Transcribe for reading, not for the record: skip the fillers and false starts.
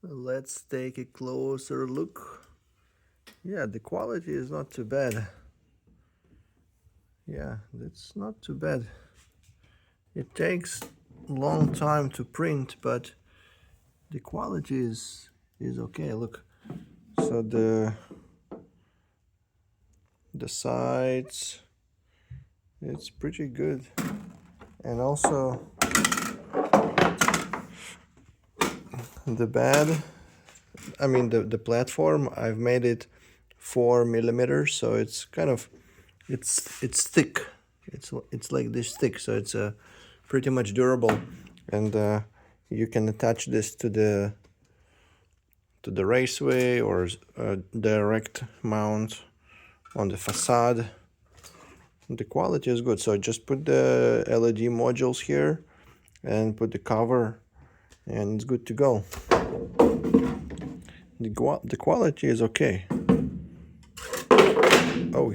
Let's take a closer look. Yeah, the quality is not too bad. Yeah, it's not too bad. It takes a long time to print, but the quality is okay. Look, so the sides, it's pretty good, and also the bed. I mean the platform. I've made it 4 millimeters, so it's kind of it's thick. It's like this thick, so it's pretty much durable, and you can attach this to the raceway or direct mount on the facade. The quality is good, so just put the LED modules here and put the cover, and it's good to go. The quality is okay. Oh.